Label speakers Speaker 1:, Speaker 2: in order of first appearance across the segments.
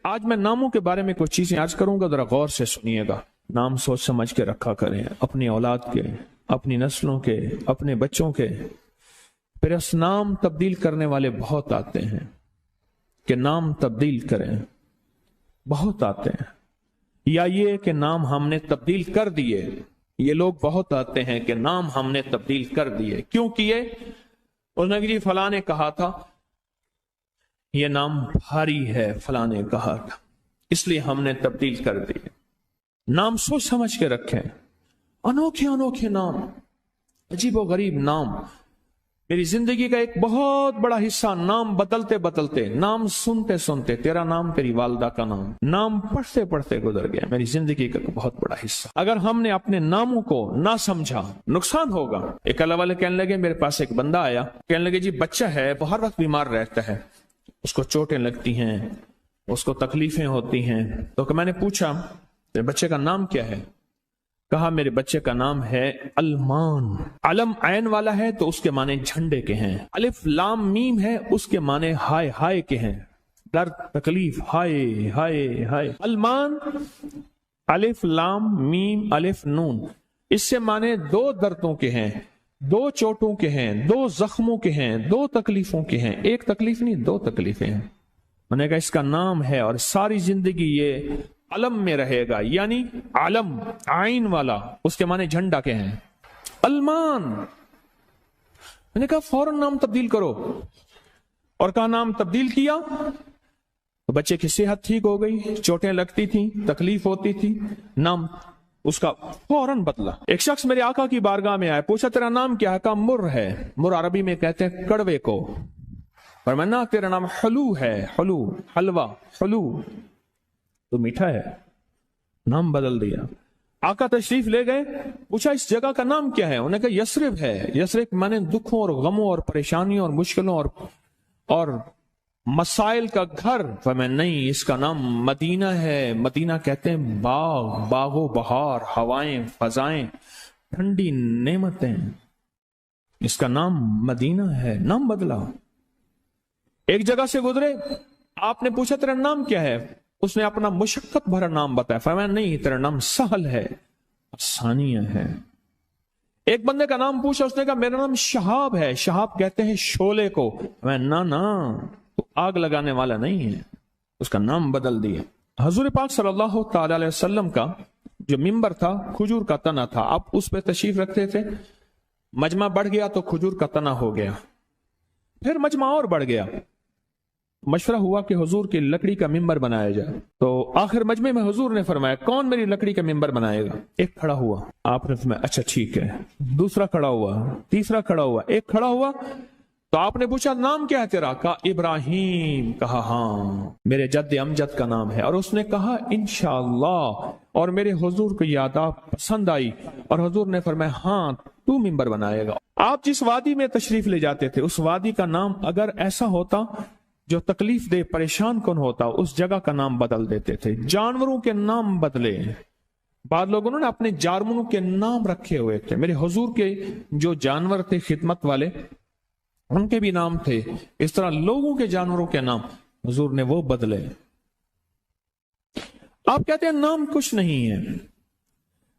Speaker 1: آج میں ناموں کے بارے میں کچھ چیزیں آج کروں گا، ذرا غور سے سنیے گا۔ نام سوچ سمجھ کے رکھا کریں، اپنی اولاد کے، اپنی نسلوں کے، اپنے بچوں کے۔ پھر اس نام تبدیل کرنے والے بہت آتے ہیں کہ نام تبدیل کریں، بہت آتے ہیں۔ یا یہ کہ نام ہم نے تبدیل کر دیے، یہ لوگ بہت آتے ہیں کہ نام ہم نے تبدیل کر دیے۔ کیوں کیے؟ اس نے کہ جی فلاں نے کہا تھا یہ نام بھاری ہے، فلاں نے کہا تھا، اس لیے ہم نے تبدیل کر دیے۔ نام سوچ سمجھ کے رکھیں، انوکھے انوکھے نام، عجیب و غریب نام۔ میری زندگی کا ایک بہت بڑا حصہ نام بدلتے بدلتے، نام سنتے سنتے، تیرا نام تیری والدہ کا نام، نام پڑھتے پڑھتے گزر گیا میری زندگی کا بہت بڑا حصہ۔ اگر ہم نے اپنے ناموں کو نہ سمجھا نقصان ہوگا۔ ایک اللہ والے کہنے لگے، میرے پاس ایک بندہ آیا، کہنے لگے جی بچہ ہے، وہ ہر وقت بیمار رہتا ہے، اس کو چوٹیں لگتی ہیں، اس کو تکلیفیں ہوتی ہیں۔ تو میں نے پوچھا بچے کا نام کیا ہے؟ کہا میرے بچے کا نام ہے المان۔ علم عین والا ہے تو اس کے معنی جھنڈے کے ہیں، الف لام میم ہے اس کے معنی ہائے ہائے کے ہیں، درد تکلیف، ہائے ہائے ہائے۔ المان الف لام میم الف نون، اس سے معنی دو دردوں کے ہیں، دو چوٹوں کے ہیں، دو زخموں کے ہیں، دو تکلیفوں کے ہیں۔ ایک تکلیف نہیں، دو تکلیفیں ہیں۔ میں نے کہا اس کا نام ہے اور ساری زندگی یہ علم میں رہے گا، یعنی علم عین والا، اس کے معنی جھنڈا کے ہیں، المان۔ میں نے کہا فوراً نام تبدیل کرو، اور کہا نام تبدیل کیا تو بچے کی صحت ٹھیک ہو گئی، چوٹیں لگتی تھیں، تکلیف ہوتی تھی، نام اس کا فوراً بدلا۔ ایک شخص میرے آقا کی بارگاہ میں آیا، پوچھا تیرا نام کیا ہے؟ کہا مر ہے۔ مر عربی میں کہتے ہیں کڑوے کو، فرمایا تیرا نام حلو ہے، حلو، حلوہ، حلو تو میٹھا ہے۔ نام بدل دیا۔ آقا تشریف لے گئے، پوچھا اس جگہ کا نام کیا ہے؟ انہوں نے کہا یثرب ہے۔ یثرب مانے دکھوں اور غموں اور پریشانیوں اور مشکلوں اور مسائل کا گھر۔ فرمایا نہیں، اس کا نام مدینہ ہے۔ مدینہ کہتے ہیں باغ، باغ و بہار، ہوائیں، فضائیں، ٹھنڈی نعمتیں، اس کا نام مدینہ ہے۔ نام بدلا۔ ایک جگہ سے گزرے، آپ نے پوچھا تیرا نام کیا ہے؟ اس نے اپنا مشقت بھرا نام بتایا۔ فرمایا نہیں، تیرا نام سہل ہے، آسانیہ ہے۔ ایک بندے کا نام پوچھا، اس نے کہا میرا نام شہاب ہے۔ شہاب کہتے ہیں شعلے کو۔ فرمایا نا تو آگ لگانے والا نہیں ہے، اس کا نام بدل دیا۔ حضور پاک صلی اللہ تعالی علیہ وسلم کا جو ممبر تھا کھجور کا تنا تھا، آپ اس پہ تشریف رکھتے تھے۔ مجمع بڑھ گیا تو کھجور کا تنا ہو گیا، پھر مجمع اور بڑھ گیا، مشورہ ہوا کہ حضور کی لکڑی کا ممبر بنایا جائے۔ تو آخر مجمع میں حضور نے فرمایا کون میری لکڑی کا ممبر بنائے گا؟ ایک کھڑا ہوا، آپ نے فرمایا اچھا ٹھیک ہے۔ دوسرا کھڑا ہوا، تیسرا کھڑا ہوا، ایک کھڑا ہوا تو آپ نے پوچھا نام کیا ہے تیرا؟ کہا ابراہیم۔ کہا ہاں میرے جد امجد کا نام ہے۔ اور اس نے کہا انشاءاللہ، اور میرے حضور کو یاد پسند آئی اور حضور نے فرمایا ہاں تو ممبر بنائے گا۔ آپ جس وادی میں تشریف لے جاتے تھے اس وادی کا نام اگر ایسا ہوتا جو تکلیف دے، پریشان کن ہوتا، اس جگہ کا نام بدل دیتے تھے۔ جانوروں کے نام بدلے، بعض لوگوں نے اپنے جانوروں کے نام رکھے ہوئے تھے۔ میرے حضور کے جو جانور تھے خدمت والے، ان کے بھی نام تھے۔ اس طرح لوگوں کے جانوروں کے نام حضور نے وہ بدلے۔ آپ کہتے ہیں نام کچھ نہیں ہے،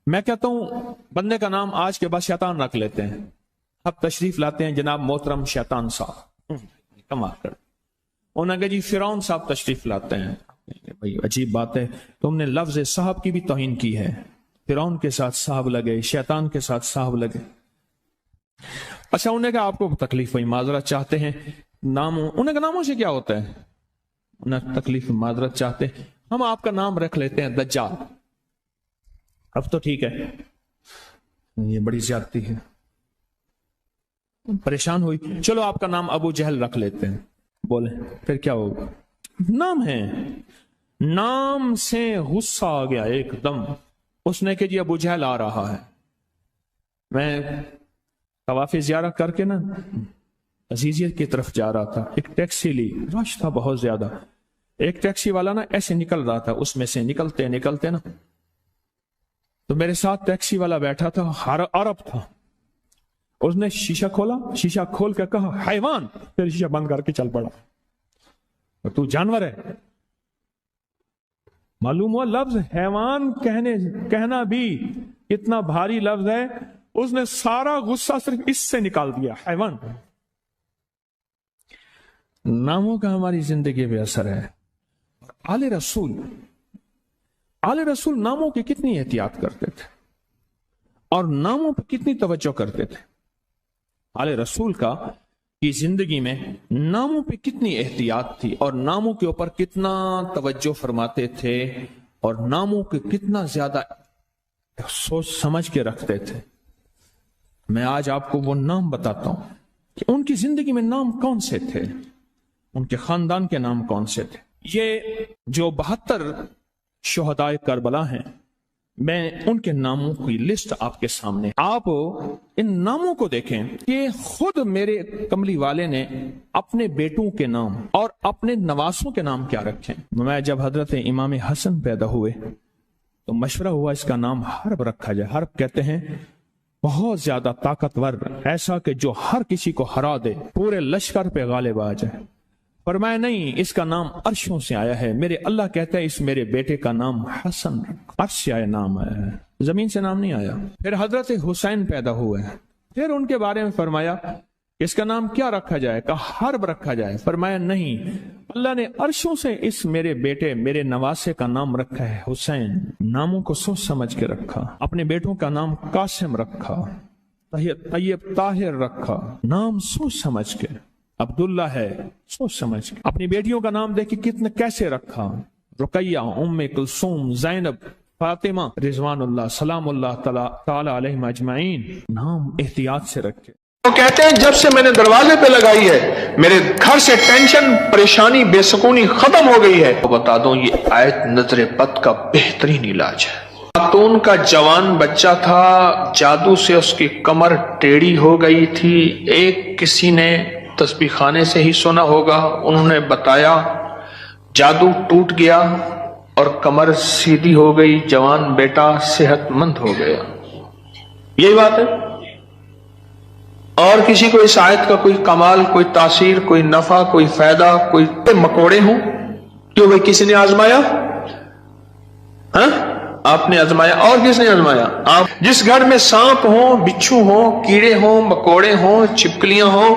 Speaker 1: میں کہتا ہوں بندے کا نام آج کے بعد شیطان رکھ لیتے ہیں۔ اب تشریف لاتے ہیں جناب محترم شیطان صاحب، کمال کر۔ انہوں نے کہا جی فرعون صاحب تشریف لاتے ہیں۔ بھائی عجیب بات ہے، تم نے لفظ صاحب کی بھی توہین کی ہے۔ فرعون کے ساتھ صاحب لگے، شیطان کے ساتھ صاحب لگے۔ اچھا انہوں نے کہا آپ کو تکلیف ہوئی، معذرت چاہتے ہیں، ناموں، انہوں نے کہا ناموں سے کیا ہوتا ہے؟ انہوں نے تکلیف معذرت چاہتے ہیں، ہم آپ کا نام رکھ لیتے ہیں دجال۔ اب تو ٹھیک ہے، یہ بڑی زیادتی ہے، پریشان ہوئی، چلو آپ کا نام ابو جہل رکھ لیتے ہیں۔ بولے پھر کیا ہوگا؟ نام ہے، نام سے غصہ آ گیا ایک دم۔ اس نے کہ جی ابو جہل آ رہا ہے۔ میں طواف زیارت کر کے نا عزیزیت کی طرف جا رہا تھا، ایک ٹیکسی لی، رش تھا بہت زیادہ۔ ایک ٹیکسی والا نا ایسے نکل رہا تھا، اس میں سے نکلتے نکلتے نا تو میرے ساتھ ٹیکسی والا بیٹھا تھا، عرب تھا۔ اس نے شیشہ کھولا، شیشہ کھول کے کہا حیوان، پھر شیشہ بند کر کے چل پڑا۔ تو جانور ہے؟ معلوم ہوا لفظ حیوان کہنا بھی اتنا بھاری لفظ ہے، اس نے سارا غصہ صرف اس سے نکال دیا، حیوان۔ ناموں کا ہماری زندگی پہ اثر ہے۔ آل رسول ناموں کی کتنی احتیاط کرتے تھے اور ناموں پہ کتنی توجہ کرتے تھے۔ آل رسول کی زندگی میں ناموں پہ کتنی احتیاط تھی اور ناموں کے اوپر کتنا توجہ فرماتے تھے اور ناموں کے کتنا زیادہ سوچ سمجھ کے رکھتے تھے۔ میں آج آپ کو وہ نام بتاتا ہوں کہ ان کی زندگی میں نام کون سے تھے، ان کے خاندان کے نام کون سے تھے۔ یہ جو 72 شہدائے کربلا ہیں، میں ان کے ناموں کی لسٹ آپ کے سامنے، آپ ان ناموں کو دیکھیں کہ خود میرے کملی والے نے اپنے بیٹوں کے نام اور اپنے نواسوں کے نام کیا رکھے۔ میں جب حضرت امام حسن پیدا ہوئے تو مشورہ ہوا اس کا نام حرب رکھا جائے۔ حرب کہتے ہیں بہت زیادہ طاقتور، ایسا کہ جو ہر کسی کو ہرا دے، پورے لشکر پہ غالب آ جائے۔ فرمایا نہیں، اس کا نام عرشوں سے آیا ہے۔ میرے اللہ کہتا ہے اس میرے بیٹے کا نام حسن، عرش سے آیا نام آیا ہے، زمین سے نام نہیں آیا۔ پھر حضرت حسین پیدا ہوئے، پھر ان کے بارے میں فرمایا اس کا نام کیا رکھا جائے، کہا حرب رکھا جائے۔ فرمایا نہیں، اللہ نے عرشوں سے اس میرے بیٹے، میرے نواسے کا نام رکھا ہے حسین۔ ناموں کو سوچ سمجھ کے رکھا۔ اپنے بیٹوں کا نام قاسم رکھا، طیب طاہر رکھا، نام سوچ سمجھ کے۔ عبداللہ ہے، سوچ سمجھ کے۔ اپنی بیٹیوں کا نام دیکھیں کتنے کیسے رکھا، رقیہ، ام کلثوم، زینب، فاطمہ رضوان اللہ سلام اللہ تعالی علیہم اجمعین۔ نام احتیاط سے رکھے۔
Speaker 2: وہ کہتے ہیں جب سے میں نے دروازے پہ لگائی ہے میرے گھر سے ٹینشن، پریشانی، بے سکونی ختم ہو گئی ہے۔ بتا دوں یہ آیت نظر بد کا بہترین علاج ہے۔ خاتون کا جوان بچہ تھا، جادو سے اس کی کمر ٹیڑھی ہو گئی تھی۔ ایک کسی نے تسبیح خانے سے ہی سنا ہوگا، انہوں نے بتایا، جادو ٹوٹ گیا اور کمر سیدھی ہو گئی، جوان بیٹا صحت مند ہو گیا۔ یہی بات ہے۔ اور کسی کو اس آیت کا کوئی کمال، کوئی تاثیر، کوئی نفع، کوئی فائدہ، کوئی مکوڑے ہوں، کیوں بھائی کسی نے آزمایا؟ ہاں آپ نے آزمایا، اور کس نے آزمایا؟ آپ۔ جس گھر میں سانپ ہوں، بچھو ہوں، کیڑے ہوں، مکوڑے ہوں، چھپکلیاں ہوں،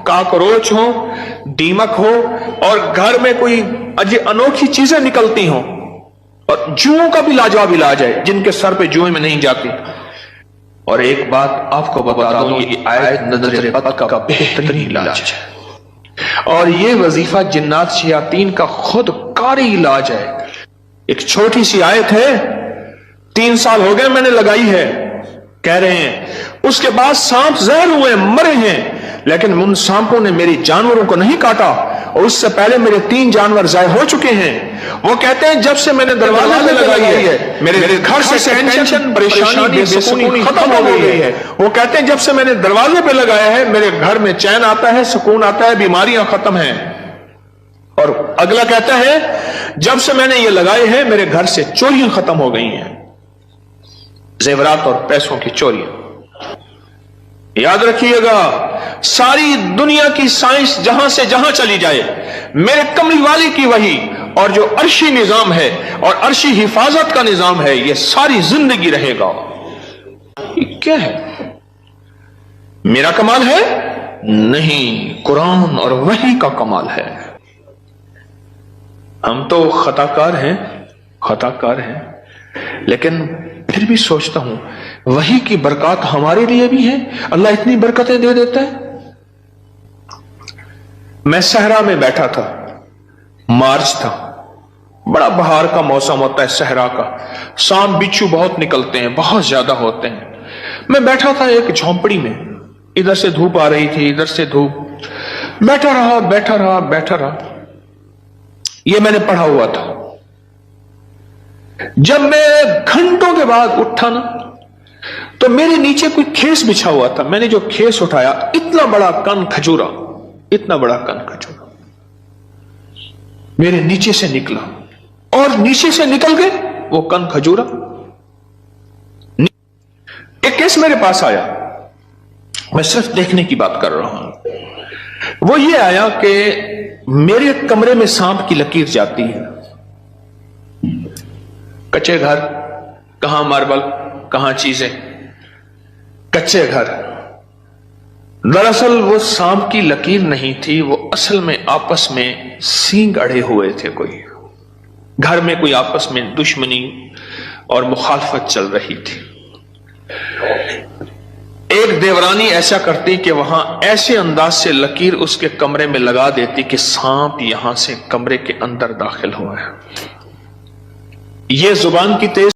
Speaker 2: کاکروچ ہوں، دیمک ہو، اور گھر میں کوئی انوکھی چیزیں نکلتی ہوں، اور جوؤں کا بھی لاجواب علاج ہے، جن کے سر پہ جوئیں میں نہیں جاتی۔ اور ایک بات آپ کو بتا دوں، یہ آیت نظر بد کا بہترین علاج ہے، اور یہ وظیفہ جنات شیاطین کا خود کاری علاج ہے۔ ایک چھوٹی سی آیت ہے، 3 سال ہو گئے میں نے لگائی ہے، کہہ رہے ہیں اس کے بعد سانپ زہر ہوئے، مرے ہیں، لیکن ان سانپوں نے میری جانوروں کو نہیں کاٹا، اور اس سے پہلے میرے 3 جانور ضائع ہو چکے ہیں۔ وہ کہتے ہیں جب سے میں نے دروازے پہ لگائی ہے میرے گھر سے ٹینشن، پریشانی، بے سکونی ختم ہو گئی ہے۔ وہ کہتے ہیں جب سے میں نے دروازے پہ لگایا ہے میرے گھر میں چین آتا ہے، سکون آتا ہے، بیماریاں ختم ہیں۔ اور اگلا کہتا ہے جب سے میں نے یہ لگائے ہیں میرے گھر سے چوریاں ختم ہو گئی ہیں، زیورات اور پیسوں کی چوریاں۔ یاد رکھیے گا، ساری دنیا کی سائنس جہاں سے جہاں چلی جائے، میرے کملی والی کی وحی اور جو عرشی نظام ہے اور عرشی حفاظت کا نظام ہے، یہ ساری زندگی رہے گا۔ یہ کیا ہے؟ میرا کمال ہے؟ نہیں، قرآن اور وحی کا کمال ہے۔ ہم تو خطا کار ہیں، لیکن پھر بھی سوچتا ہوں وحی کی برکات ہمارے لیے بھی ہے، اللہ اتنی برکتیں دے دیتا ہے۔ میں صحرا میں بیٹھا تھا، مارچ تھا، بڑا بہار کا موسم ہوتا ہے صحرا کا، سانپ بچھو بہت نکلتے ہیں، بہت زیادہ ہوتے ہیں۔ میں بیٹھا تھا ایک جھونپڑی میں، ادھر سے دھوپ آ رہی تھی، ادھر سے دھوپ، بیٹھا رہا۔ یہ میں نے پڑھا ہوا تھا۔ جب میں گھنٹوں کے بعد اٹھا نا تو میرے نیچے کوئی کھیس بچھا ہوا تھا۔ میں نے جو کھیس اٹھایا، اتنا بڑا کن کھجورا میرے نیچے سے نکلا، اور نیچے سے نکل گئے وہ کن کھجورا۔ ایک کیس میرے پاس آیا، میں صرف دیکھنے کی بات کر رہا ہوں۔ وہ یہ آیا کہ میرے کمرے میں سانپ کی لکیر جاتی ہے، کچے گھر، کہاں ماربل، کہاں چیزیں، کچے گھر۔ دراصل وہ سانپ کی لکیر نہیں تھی، وہ اصل میں آپس میں سینگ اڑے ہوئے تھے، کوئی گھر میں کوئی آپس میں دشمنی اور مخالفت چل رہی تھی۔ ایک دیورانی ایسا کرتی کہ وہاں ایسے انداز سے لکیر اس کے کمرے میں لگا دیتی کہ سانپ یہاں سے کمرے کے اندر داخل ہوا ہے۔ یہ زبان کی تیز